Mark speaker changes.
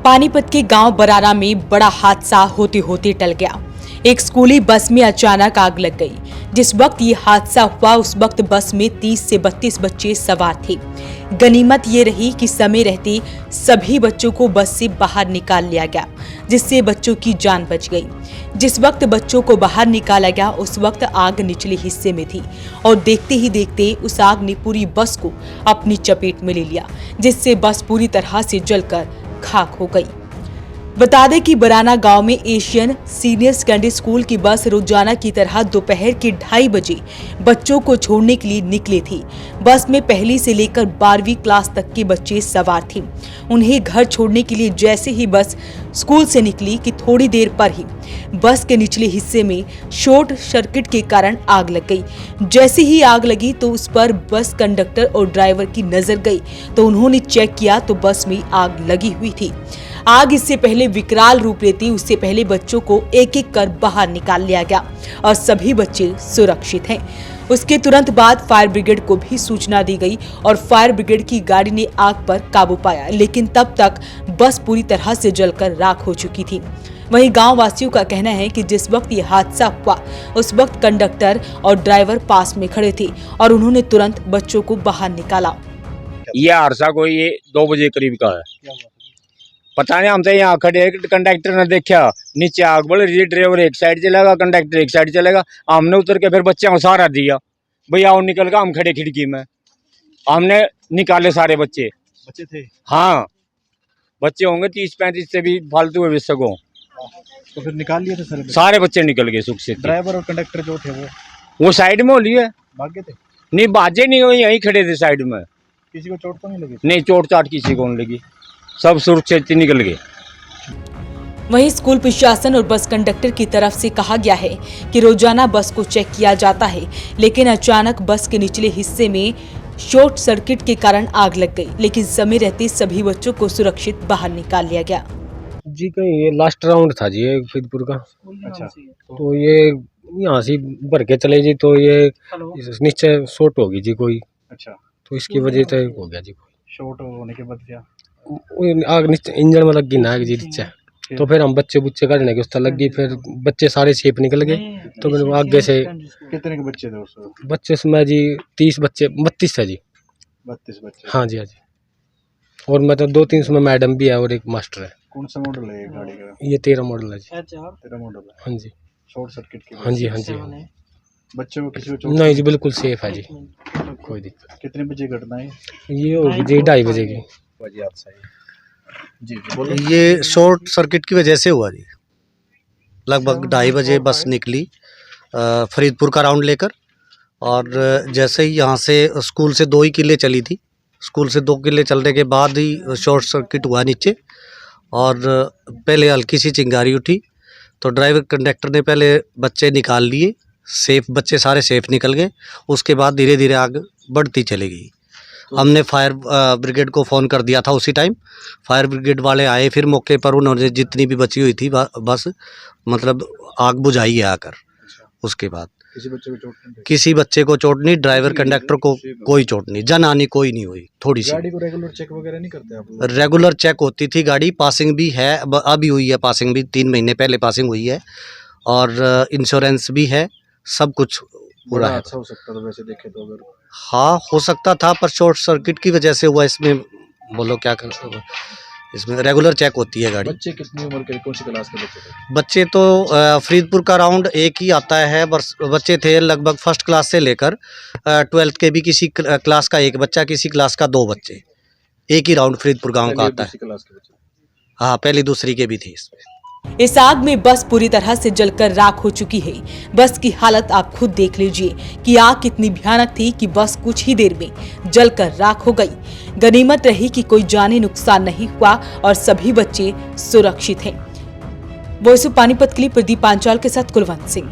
Speaker 1: पानीपत के गांव बरारा में बड़ा हादसा होते होते टल गया। एक स्कूली बस में अचानक आग लग गई। जिस वक्त ये हादसा हुआ उस वक्त बस में 30 से 32 बच्चे सवार थे। गनीमत ये रही कि समय रहते सभी बच्चों को बस से बाहर निकाल लिया गया, जिससे बच्चों की जान बच गई। जिस वक्त बच्चों को बाहर निकाला गया उस वक्त आग निचले हिस्से में थी और देखते ही देखते उस आग ने पूरी बस को अपनी चपेट में ले लिया, जिससे बस पूरी तरह से जलकर खाक हो गई। बता दें कि बराना गांव में एशियन सीनियर सेकेंडरी स्कूल की बस रोजाना की तरह दोपहर के 2:30 बजे बच्चों को छोड़ने के लिए निकली थी। बस में पहली से लेकर 12वीं क्लास तक के बच्चे सवार थे। उन्हें घर छोड़ने के लिए जैसे ही बस स्कूल से निकली कि थोड़ी देर पर ही बस के निचले हिस्से में शॉर्ट सर्किट के कारण आग लग गई। जैसे ही आग लगी तो उस पर बस कंडक्टर और ड्राइवर की नजर गई तो उन्होंने चेक किया तो बस में आग लगी हुई थी। आग इससे पहले विकराल रूप लेती उससे पहले बच्चों को एक एक कर बाहर निकाल लिया गया और सभी बच्चे सुरक्षित हैं। उसके तुरंत बाद फायर ब्रिगेड को भी सूचना दी गई और फायर ब्रिगेड की गाड़ी ने आग पर काबू पाया, लेकिन तब तक बस पूरी तरह से जलकर राख हो चुकी थी। वहीं गांव वासियों का कहना है कि जिस वक्त ये हादसा हुआ उस वक्त कंडक्टर और ड्राइवर पास में खड़े थे और उन्होंने तुरंत बच्चों को बाहर निकाला।
Speaker 2: यह हादसा कोई 2 बजे करीब का है। पता नहीं, हम तो यहाँ खड़े, कंडक्टर ने देखा नीचे आग बढ़ रही, ड्राइवर एक साइड चलेगा, कंडक्टर एक साइड चलेगा। हमने उतर के फिर बच्चे को सहारा दिया, भैया और निकल गया। हम खड़े खिड़की में, हमने निकाले सारे बच्चे
Speaker 3: थे।
Speaker 2: हाँ, बच्चे होंगे 30-35 से भी फालतू है सगों।
Speaker 3: तो फिर निकाल लिए थे
Speaker 2: सारे बच्चे निकल गए सुख से।
Speaker 3: ड्राइवर और कंडक्टर जो थे
Speaker 2: वो साइड में हो लिए,
Speaker 3: भागे थे।
Speaker 2: नहीं बाजे नहीं, वही यहीं खड़े थे साइड में।
Speaker 3: किसी को चोट तो नहीं लगी?
Speaker 2: नहीं, चोट चाट किसी को नहीं लगी, सब सुरक्षित निकल गए।
Speaker 1: वहीं स्कूल प्रशासन और बस कंडक्टर की तरफ से कहा गया है कि रोजाना बस को चेक किया जाता है, लेकिन अचानक बस के निचले हिस्से में शॉर्ट सर्किट के कारण आग लग गई, लेकिन समय रहते सभी बच्चों को सुरक्षित बाहर निकाल लिया गया।
Speaker 4: जी कहीं ये लास्ट राउंड था जी, ये फरीदपुर का।
Speaker 3: अच्छा,
Speaker 4: तो ये यहाँ से भर के चले जी, तो ये नीचे शॉर्ट होगी जी कोई।
Speaker 3: अच्छा,
Speaker 4: तो इसकी वजह से हो गया जी।
Speaker 3: शॉर्ट होने के बाद क्या?
Speaker 4: आग नीचे इंजन में लग गई ना जी नीचे। तो फिर हम बच्चे करने के उस लग गई, फिर बच्चे सारे सेफ निकल गए। तो फिर आगे से
Speaker 3: कितने के बच्चे थे उस वक्त?
Speaker 4: बच्चे उसमें जी 30 बच्चे, 32 है जी।
Speaker 3: 32 बच्चे?
Speaker 4: हाँ जी, हाँ जी। और मतलब 2-3 उसमें मैडम भी है और एक मास्टर है।
Speaker 3: कौन सा मॉडल है ये गाड़ी का?
Speaker 4: ये 13 मॉडल है जी।
Speaker 3: 13 मॉडल है।
Speaker 4: हाँ जी।
Speaker 3: शॉर्ट सर्किट की?
Speaker 4: हाँ जी, हाँ जी, हाँ जी।
Speaker 3: बच्चों को किसी को चोट
Speaker 4: नहीं जी, बिल्कुल सेफ है जी, कोई दिक्कत।
Speaker 3: कितने बजे घटना है
Speaker 4: ये होगी जी 2:30 बजे की।
Speaker 3: जी बोलो।
Speaker 5: ये शॉर्ट सर्किट की वजह से हुआ जी। लगभग 2:30 बजे बस निकली फरीदपुर का राउंड लेकर, और जैसे ही यहाँ से स्कूल से 2 ही किले चली थी। स्कूल से 2 किले चलने के बाद ही शॉर्ट सर्किट हुआ नीचे, और पहले हल्की सी चिंगारी उठी। तो ड्राइवर कंडक्टर ने पहले बच्चे निकाल लिए, सेफ बच्चे सारे सेफ निकल गए। उसके बाद धीरे धीरे आग बढ़ती चली गई। हमने फायर ब्रिगेड को फ़ोन कर दिया था उसी टाइम। फायर ब्रिगेड वाले आए, फिर मौके पर उन्होंने जितनी भी बची हुई थी बस मतलब आग बुझाई है आकर। उसके बाद किसी बच्चे को चोट नहीं, ड्राइवर कंडक्टर को कोई चोट नहीं, जनहानि कोई नहीं हुई। थोड़ी सी
Speaker 3: गाड़ी को रेगुलर चेक वगैरह नहीं करते आप लोग?
Speaker 5: रेगुलर चेक होती थी गाड़ी, पासिंग भी है, अभी हुई है पासिंग भी, 3 महीने पहले पासिंग हुई है, और इंश्योरेंस भी है, सब कुछ पूरा है।
Speaker 3: अच्छा हो सकता था वैसे देखे तो अगर।
Speaker 5: हाँ हो सकता था, पर शॉर्ट सर्किट की वजह से हुआ। इसमें बोलो क्या कर, इसमें रेगुलर चेक होती है गाड़ी।
Speaker 3: बच्चे कितनी उम्र के, कौन सी क्लास के बच्चे थे?
Speaker 5: बच्चे तो फरीदपुर का राउंड एक ही आता है, बच्चे थे लगभग फर्स्ट क्लास से लेकर 12th के भी किसी क्लास का एक बच्चा, किसी क्लास का 2 बच्चे। एक ही राउंड फरीदपुर गांव का आता है।
Speaker 3: क्लास के बच्चे?
Speaker 5: हाँ, पहली दूसरी के भी थे इसमें।
Speaker 1: इस आग में बस पूरी तरह से जलकर राख हो चुकी है। बस की हालत आप खुद देख लीजिए कि आग कितनी भयानक थी कि बस कुछ ही देर में जलकर राख हो गई। गनीमत रही कि कोई जानी नुकसान नहीं हुआ और सभी बच्चे सुरक्षित हैं। वॉइस ऑफ पानीपत के लिए प्रदीप पांचाल के साथ कुलवंत सिंह।